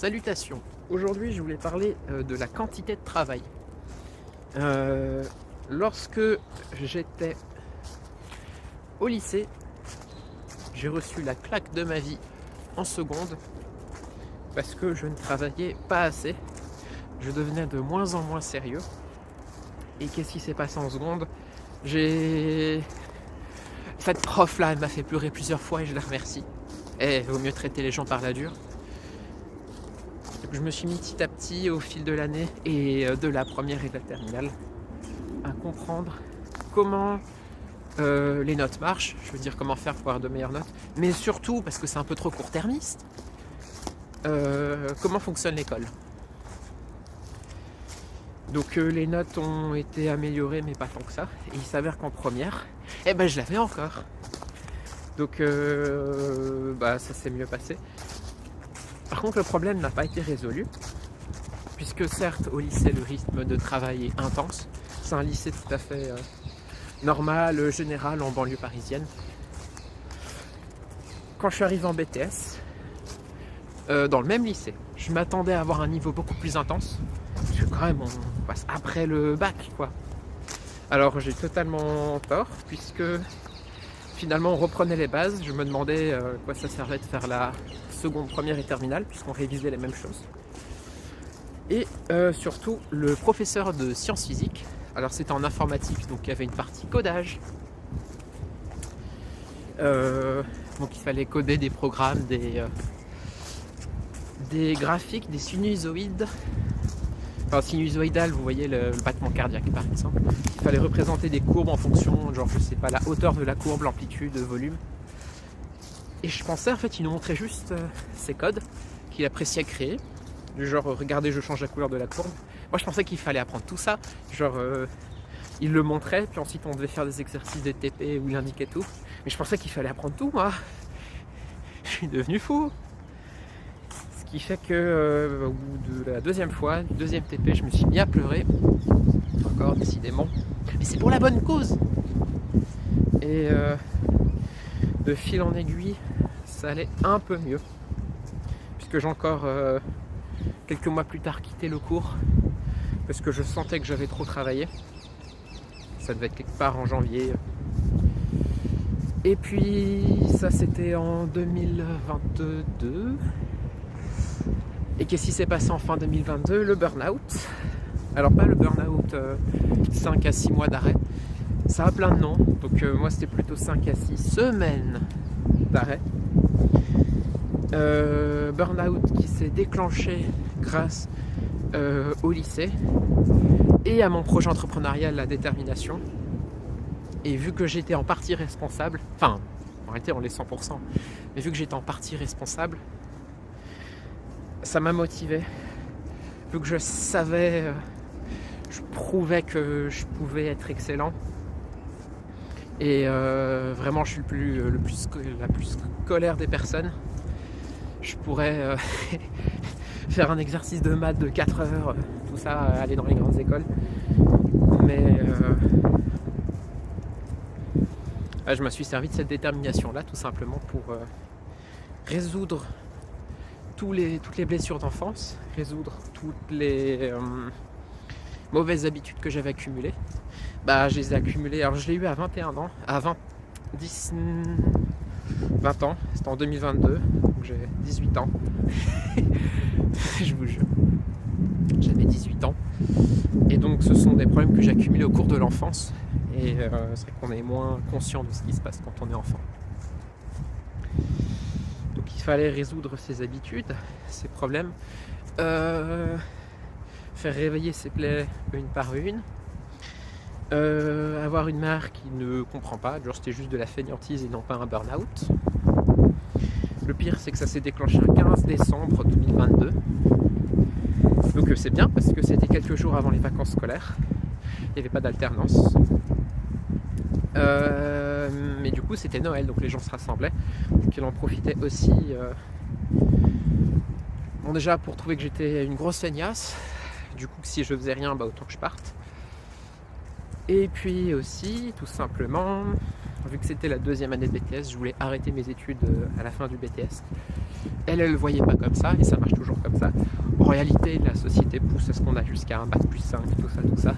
Salutations. Aujourd'hui, je voulais parler de la quantité de travail. Lorsque j'étais au lycée, j'ai reçu la claque de ma vie en seconde parce que je ne travaillais pas assez. Je devenais de moins en moins sérieux. Et qu'est-ce qui s'est passé en seconde? Cette prof-là, elle m'a fait pleurer plusieurs fois et je la remercie. Il vaut mieux traiter les gens par la dure. Je me suis mis petit à petit au fil de l'année et de la première et de la terminale à comprendre comment les notes marchent, je veux dire comment faire pour avoir de meilleures notes, mais surtout, parce que c'est un peu trop court-termiste, comment fonctionne l'école. Donc les notes ont été améliorées, mais pas tant que ça, et il s'avère qu'en première, je l'avais encore. Donc ça s'est mieux passé. Par contre, le problème n'a pas été résolu, puisque certes, au lycée, le rythme de travail est intense. C'est un lycée tout à fait normal, général, en banlieue parisienne. Quand je suis arrivé en BTS, dans le même lycée, je m'attendais à avoir un niveau beaucoup plus intense, parce que quand même, on passe après le bac, quoi. Alors, j'ai totalement tort, puisque finalement, on reprenait les bases. Je me demandais quoi ça servait de faire la seconde, première et terminale, puisqu'on révisait les mêmes choses. Et surtout, le professeur de sciences physiques, alors c'était en informatique, donc il y avait une partie codage. Donc il fallait coder des programmes, des graphiques, des sinusoïdes. Enfin, sinusoïdal, vous voyez le battement cardiaque par exemple. Il fallait représenter des courbes en fonction, genre je sais pas, la hauteur de la courbe, l'amplitude, le volume. Et je pensais, en fait, il nous montrait juste ces codes qu'il appréciait créer. Du genre, regardez, je change la couleur de la courbe. Moi, je pensais qu'il fallait apprendre tout ça. Genre, il le montrait, puis ensuite, on devait faire des exercices de TP où il indiquait tout. Mais je pensais qu'il fallait apprendre tout, moi. Je suis devenu fou. Ce qui fait que, au bout de la deuxième fois, du deuxième TP, je me suis mis à pleurer. Encore, décidément. Mais c'est pour la bonne cause. Et de fil en aiguille, ça allait un peu mieux, puisque j'ai encore quelques mois plus tard quitté le cours parce que je sentais que j'avais trop travaillé. Ça devait être quelque part en janvier. Et puis ça, c'était en 2022. Et qu'est-ce qui s'est passé en fin 2022? Le burn-out. Alors pas le burn-out 5 à 6 mois d'arrêt, ça a plein de noms. Donc moi c'était plutôt 5 à 6 semaines d'arrêt. Burn-out qui s'est déclenché grâce au lycée et à mon projet entrepreneurial, la détermination. Et vu que j'étais en partie responsable, enfin en réalité on l'est 100%, mais vu que j'étais en partie responsable, ça m'a motivé. Vu que je savais, je prouvais que je pouvais être excellent. Et vraiment, je suis la plus scolaire des personnes. Je pourrais faire un exercice de maths de 4 heures, tout ça, aller dans les grandes écoles. Mais je me suis servi de cette détermination-là, tout simplement, pour résoudre toutes les blessures d'enfance, résoudre toutes les mauvaises habitudes que j'avais accumulées. Je les ai accumulées, alors je l'ai eu à 21 ans, à 20 ans, c'était en 2022, donc j'ai 18 ans. Je vous jure, j'avais 18 ans. Et donc ce sont des problèmes que j'ai accumulés au cours de l'enfance. Et c'est vrai qu'on est moins conscient de ce qui se passe quand on est enfant. Donc il fallait résoudre ces habitudes, ces problèmes, faire réveiller ses plaies une par une, avoir une mère qui ne comprend pas, genre c'était juste de la fainéantise et non pas un burn-out. Le pire, c'est que ça s'est déclenché le 15 décembre 2022. Donc c'est bien parce que c'était quelques jours avant les vacances scolaires. Il n'y avait pas d'alternance. Mais du coup c'était Noël, donc les gens se rassemblaient. Donc ils en profitaient aussi. Bon, déjà pour trouver que j'étais une grosse feignasse. Du coup, si je faisais rien, autant que je parte. Et puis aussi, tout simplement, vu que c'était la deuxième année de BTS, je voulais arrêter mes études à la fin du BTS. Elle le voyait pas comme ça, et ça marche toujours comme ça. En réalité, la société pousse à ce qu'on a jusqu'à un bac plus 5, tout ça.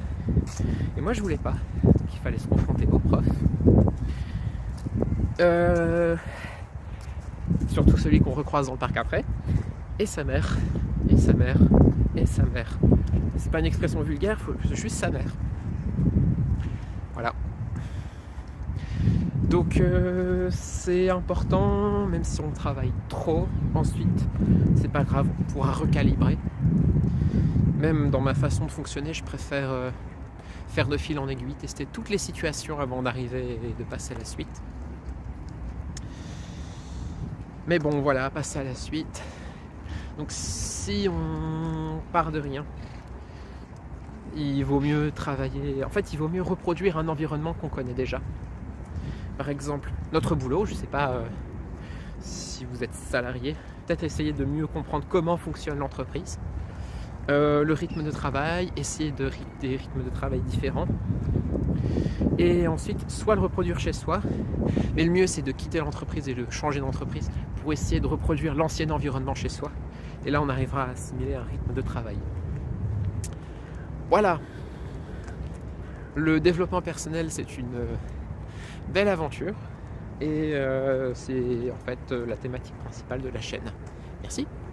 Et moi, je voulais pas. Donc, il fallait se confronter au prof. Surtout celui qu'on recroise dans le parc après. Et sa mère. Et sa mère. Et sa mère. C'est pas une expression vulgaire, c'est juste sa mère. Voilà. Donc c'est important, même si on travaille trop, ensuite, c'est pas grave, on pourra recalibrer. Même dans ma façon de fonctionner, je préfère faire de fil en aiguille, tester toutes les situations avant d'arriver et de passer à la suite. Mais bon, voilà, passer à la suite. Donc si on part de rien, il vaut mieux travailler, en fait il vaut mieux reproduire un environnement qu'on connaît déjà. Par exemple, notre boulot, je ne sais pas si vous êtes salarié, peut-être essayer de mieux comprendre comment fonctionne l'entreprise, le rythme de travail, essayer des rythmes de travail différents, et ensuite soit le reproduire chez soi, mais le mieux c'est de quitter l'entreprise et de changer d'entreprise pour essayer de reproduire l'ancien environnement chez soi, et là on arrivera à assimiler un rythme de travail. Voilà, le développement personnel c'est une belle aventure et c'est en fait la thématique principale de la chaîne. Merci.